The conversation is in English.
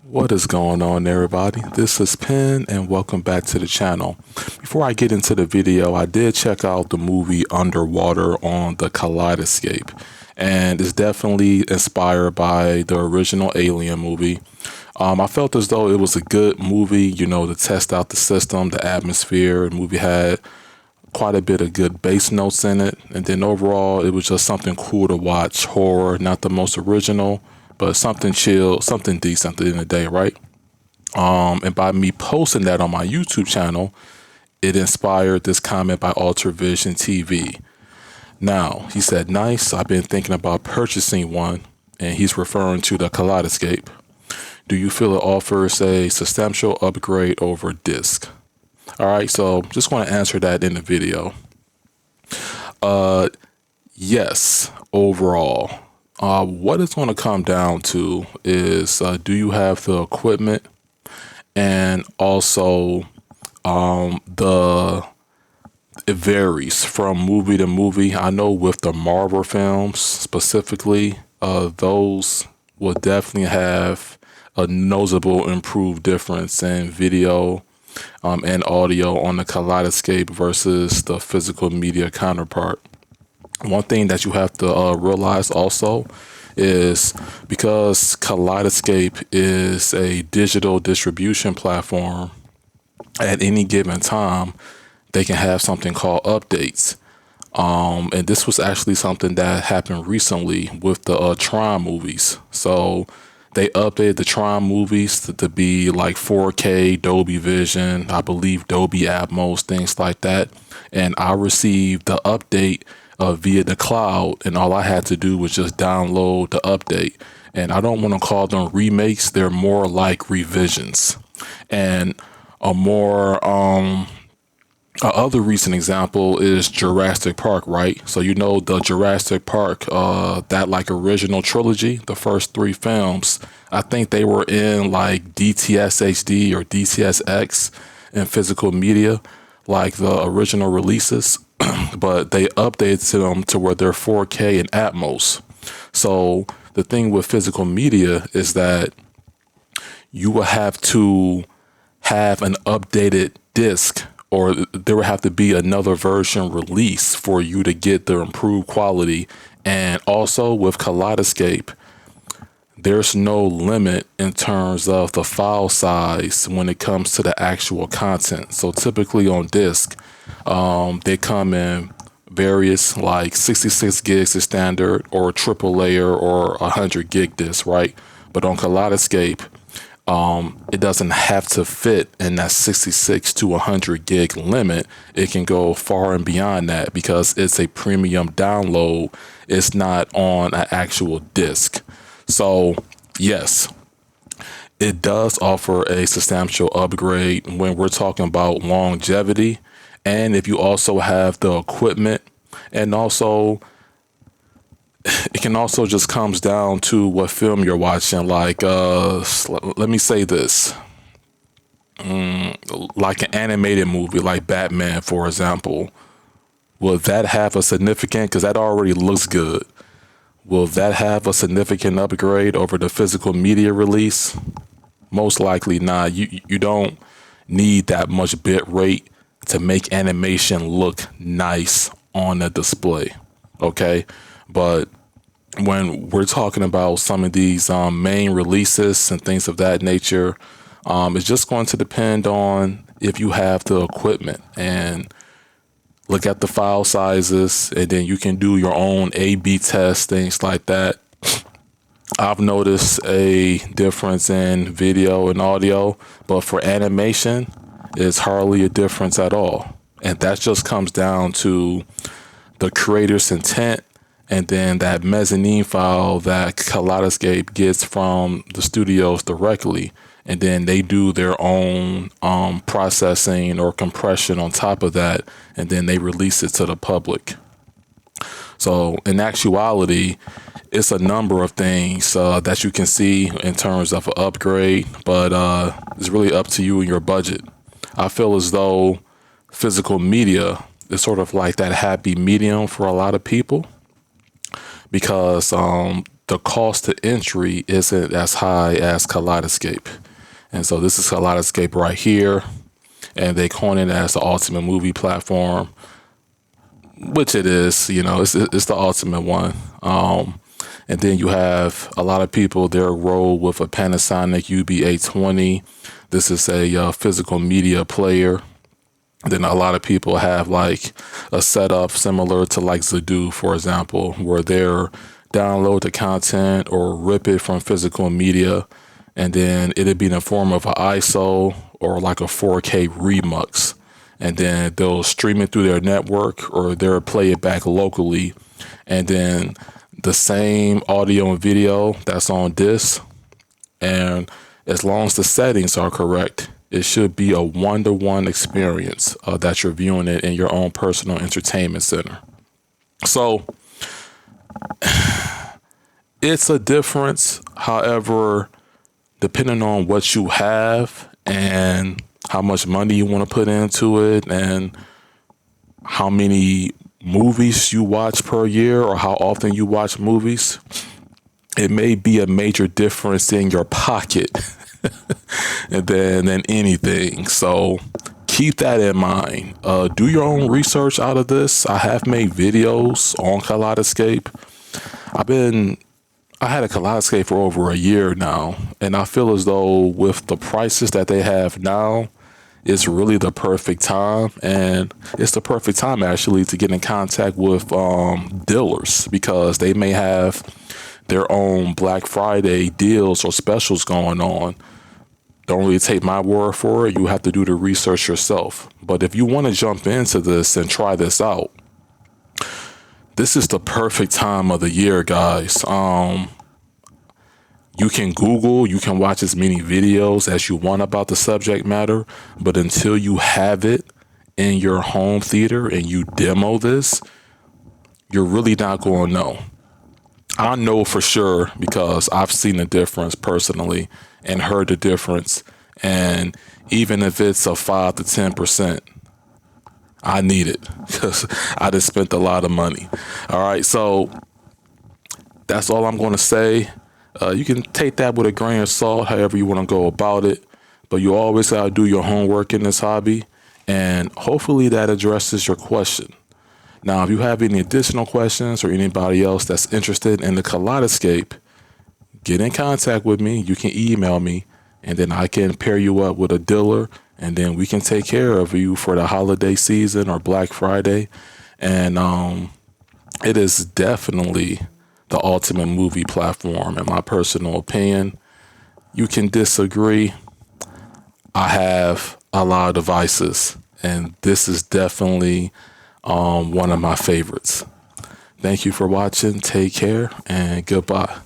What is going on, everybody? This is Penn, and welcome back to the channel. Before I get into the video, I did check out the movie Underwater on the Kaleidescape, and it's definitely inspired by the original Alien movie. I felt as though it was a good movie, to test out the system, the atmosphere. The movie had quite a bit of good bass notes in it, and then overall, it was just something cool to watch. Horror, not the most original, but something chill, something decent at the end of the day, right? And by me posting that on my YouTube channel, it inspired this comment by Alter Vision TV. Now, he said, nice, I've been thinking about purchasing one, and he's referring to the Kaleidescape. Do you feel it offers a substantial upgrade over disc? All right, so just want to answer that in the video. Yes, overall. What it's going to come down to is, do you have the equipment, and also it varies from movie to movie. I know with the Marvel films specifically, those will definitely have a noticeable improved difference in video and audio on the Kaleidescape versus the physical media counterpart. One thing that you have to realize also is because Kaleidescape is a digital distribution platform, at any given time, they can have something called updates. And this was actually something that happened recently with the Tron movies. So they updated the Tron movies to be like 4K, Dolby Vision, I believe Dolby Atmos, things like that. And I received the update via the cloud, and all I had to do was just download the update. And I don't want to call them remakes; they're more like revisions. And a more other recent example is Jurassic Park, right? So the Jurassic Park, that like original trilogy, the first three films, I think they were in like DTS HD or DTSX in physical media, like the original releases, but they updated them to where they're 4K and Atmos. So the thing with physical media is that you will have to have an updated disc, or there would have to be another version released for you to get the improved quality. And also with Kaleidescape, there's no limit in terms of the file size when it comes to the actual content. So typically on disc, they come in various like 66 gigs is standard, or triple layer, or 100 gig disc, right? But on Kaleidescape, it doesn't have to fit in that 66 to 100 gig limit. It can go far and beyond that because it's a premium download. It's not on an actual disc. So yes, it does offer a substantial upgrade when we're talking about longevity. And if you also have the equipment, and also it can also just comes down to what film you're watching. Like, let me say this, like an animated movie like Batman, for example, will that have a significant, because that already looks good, will that have a significant upgrade over the physical media release? Most likely not. You don't need that much bit rate to make animation look nice on the display. Okay. But when we're talking about some of these main releases and things of that nature, it's just going to depend on if you have the equipment, and look at the file sizes, and then you can do your own A/B tests, things like that. I've noticed a difference in video and audio, but for animation, it's hardly a difference at all. And that just comes down to the creator's intent, and then that mezzanine file that Kaleidescape gets from the studios directly. And then they do their own processing or compression on top of that, and then they release it to the public. So in actuality, it's a number of things that you can see in terms of an upgrade, but it's really up to you and your budget. I feel as though physical media is sort of like that happy medium for a lot of people, because the cost to entry isn't as high as Kaleidescape. And so this is Kaleidescape right here. And they coin it as the ultimate movie platform, which it is, it's the ultimate one. And then you have a lot of people there roll with a Panasonic UB820. This is a physical media player. Then a lot of people have like a setup similar to like Zedu, for example, where they're download the content or rip it from physical media, and then it'd be in the form of an ISO or like a 4K remix. And then they'll stream it through their network or they'll play it back locally. And then the same audio and video that's on disc, and as long as the settings are correct, it should be a one-to-one experience that you're viewing it in your own personal entertainment center. So it's a difference. However, depending on what you have and how much money you want to put into it and how many movies you watch per year or how often you watch movies, it may be a major difference in your pocket than anything. So keep that in mind. Do your own research out of this. I have made videos on Kaleidescape. I had a Kaleidescape for over a year now, and I feel as though with the prices that they have now, it's really the perfect time. And it's the perfect time actually to get in contact with dealers, because they may have their own Black Friday deals or specials going on. Don't really take my word for it. You have to do the research yourself. But if you want to jump into this and try this out, this is the perfect time of the year, guys. You can Google, you can watch as many videos as you want about the subject matter, but until you have it in your home theater and you demo this, you're really not going to know. I know for sure because I've seen the difference personally and heard the difference. And even if it's a 5 to 10%, I need it because I just spent a lot of money. All right. So that's all I'm going to say. You can take that with a grain of salt, however you want to go about it. But you always got to do your homework in this hobby. And hopefully that addresses your question. Now, if you have any additional questions or anybody else that's interested in the Kaleidescape, get in contact with me. You can email me, and then I can pair you up with a dealer, and then we can take care of you for the holiday season or Black Friday. And it is definitely the ultimate movie platform, in my personal opinion. You can disagree. I have a lot of devices, and this is definitely one of my favorites. Thank you for watching. Take care and goodbye.